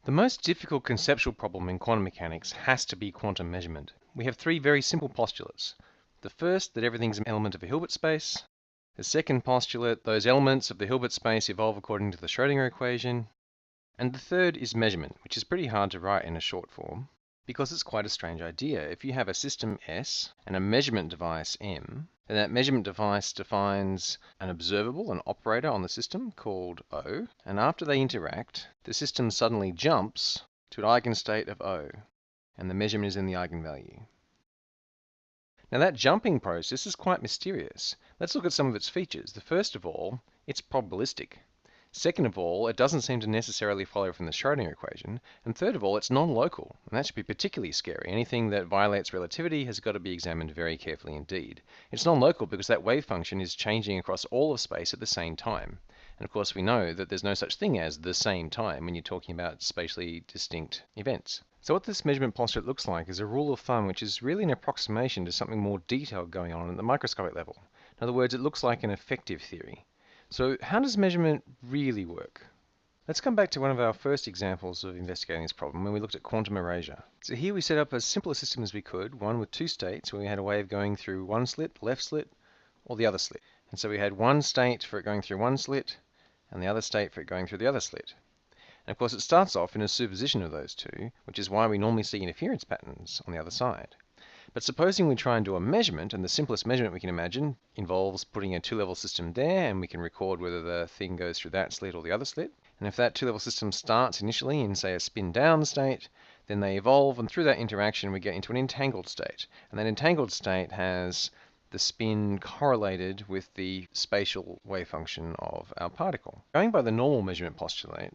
The most difficult conceptual problem in quantum mechanics has to be quantum measurement. We have three very simple postulates. The first, that everything's an element of a Hilbert space. The second postulate, those elements of the Hilbert space evolve according to the Schrödinger equation. And the third is measurement, which is pretty hard to write in a short form because it's quite a strange idea. If you have a system S and a measurement device M, then that measurement device defines an observable, an operator on the system called O, and after they interact, the system suddenly jumps to an eigenstate of O, and the measurement is in the eigenvalue. Now that jumping process is quite mysterious. Let's look at some of its features. The first of all, it's probabilistic. Second of all, it doesn't seem to necessarily follow from the Schrödinger equation. And third of all, it's non-local, and that should be particularly scary. Anything that violates relativity has got to be examined very carefully indeed. It's non-local because that wave function is changing across all of space at the same time. And of course we know that there's no such thing as the same time when you're talking about spatially distinct events. So what this measurement postulate looks like is a rule of thumb which is really an approximation to something more detailed going on at the microscopic level. In other words, it looks like an effective theory. So how does measurement really work? Let's come back to one of our first examples of investigating this problem when we looked at quantum erasure. So here we set up as simple a system as we could, one with two states where we had a wave going through one slit, the left slit, or the other slit. And so we had one state for it going through one slit and the other state for it going through the other slit. And of course it starts off in a superposition of those two, which is why we normally see interference patterns on the other side. But supposing we try and do a measurement, and the simplest measurement we can imagine involves putting a two-level system there, and we can record whether the thing goes through that slit or the other slit. And if that two-level system starts initially in, say, a spin-down state, then they evolve, and through that interaction we get into an entangled state. And that entangled state has the spin correlated with the spatial wave function of our particle. Going by the normal measurement postulate,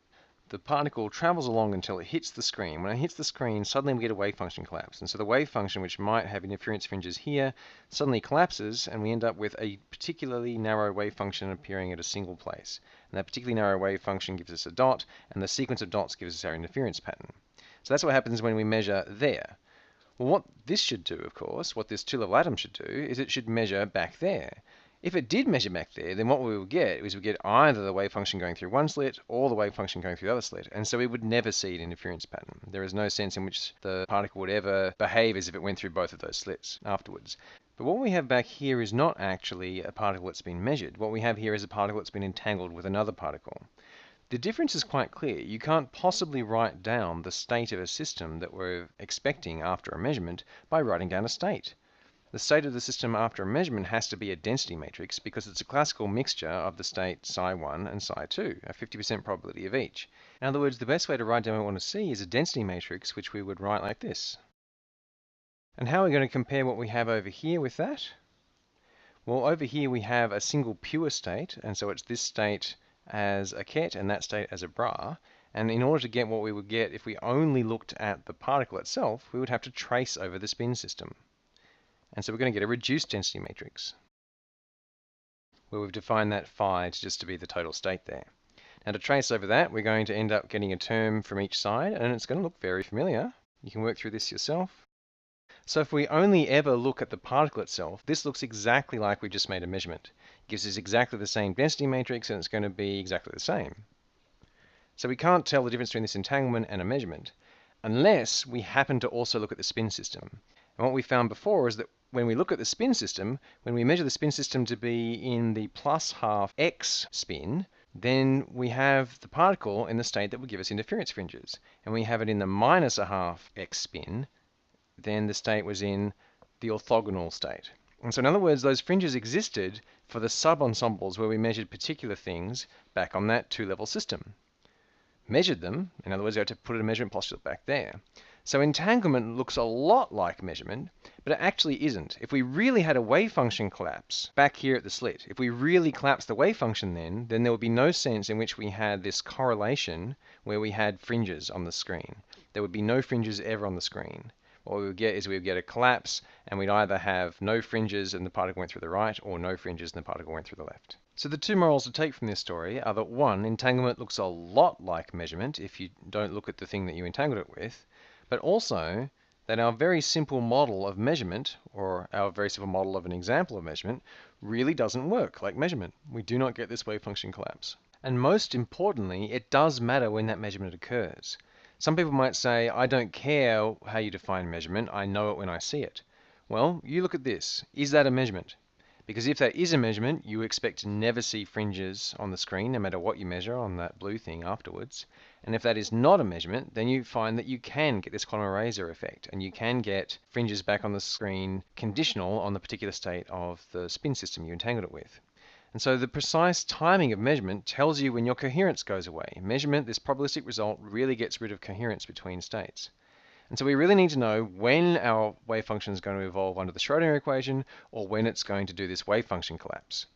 the particle travels along until it hits the screen. When it hits the screen, suddenly we get a wave function collapse. And so the wave function, which might have interference fringes here, suddenly collapses, and we end up with a particularly narrow wave function appearing at a single place. And that particularly narrow wave function gives us a dot, and the sequence of dots gives us our interference pattern. So that's what happens when we measure there. Well, what this should do, of course, what this two-level atom should do, is it should measure back there. If it did measure back there, then what we would get is we get either the wave function going through one slit or the wave function going through the other slit. And so we would never see an interference pattern. There is no sense in which the particle would ever behave as if it went through both of those slits afterwards. But what we have back here is not actually a particle that's been measured. What we have here is a particle that's been entangled with another particle. The difference is quite clear. You can't possibly write down the state of a system that we're expecting after a measurement by writing down a state. The state of the system after a measurement has to be a density matrix because it's a classical mixture of the state psi1 and psi2, a 50% probability of each. In other words, the best way to write down what we want to see is a density matrix which we would write like this. And how are we going to compare what we have over here with that? Well, over here we have a single pure state, and so it's this state as a ket and that state as a bra. And in order to get what we would get if we only looked at the particle itself, we would have to trace over the spin system. And so we're going to get a reduced density matrix, where we've defined that phi just to be the total state there. Now to trace over that, we're going to end up getting a term from each side, and it's going to look very familiar. You can work through this yourself. So if we only ever look at the particle itself, this looks exactly like we just made a measurement. It gives us exactly the same density matrix, and it's going to be exactly the same. So we can't tell the difference between this entanglement and a measurement, unless we happen to also look at the spin system. And what we found before is that when we look at the spin system, when we measure the spin system to be in the plus half x spin, then we have the particle in the state that would give us interference fringes. And when we have it in the minus a half x spin, then the state was in the orthogonal state. And so in other words, those fringes existed for the sub-ensembles where we measured particular things back on that two-level system. Measured them, in other words, we have to put a measurement postulate back there. So entanglement looks a lot like measurement, but it actually isn't. If we really had a wave function collapse back here at the slit, if we really collapsed the wave function then there would be no sense in which we had this correlation where we had fringes on the screen. There would be no fringes ever on the screen. What we would get is we would get a collapse, and we'd either have no fringes and the particle went through the right, or no fringes and the particle went through the left. So the two morals to take from this story are that one, entanglement looks a lot like measurement if you don't look at the thing that you entangled it with, but also that our very simple model of measurement, or our very simple model of an example of measurement, really doesn't work like measurement. We do not get this wave function collapse. And most importantly, it does matter when that measurement occurs. Some people might say, I don't care how you define measurement, I know it when I see it. Well, you look at this. Is that a measurement? Because if that is a measurement, you expect to never see fringes on the screen, no matter what you measure on that blue thing afterwards. And if that is not a measurement, then you find that you can get this column eraser effect, and you can get fringes back on the screen conditional on the particular state of the spin system you entangled it with. And so the precise timing of measurement tells you when your coherence goes away. Measurement, this probabilistic result, really gets rid of coherence between states. And so we really need to know when our wave function is going to evolve under the Schrodinger equation or when it's going to do this wave function collapse.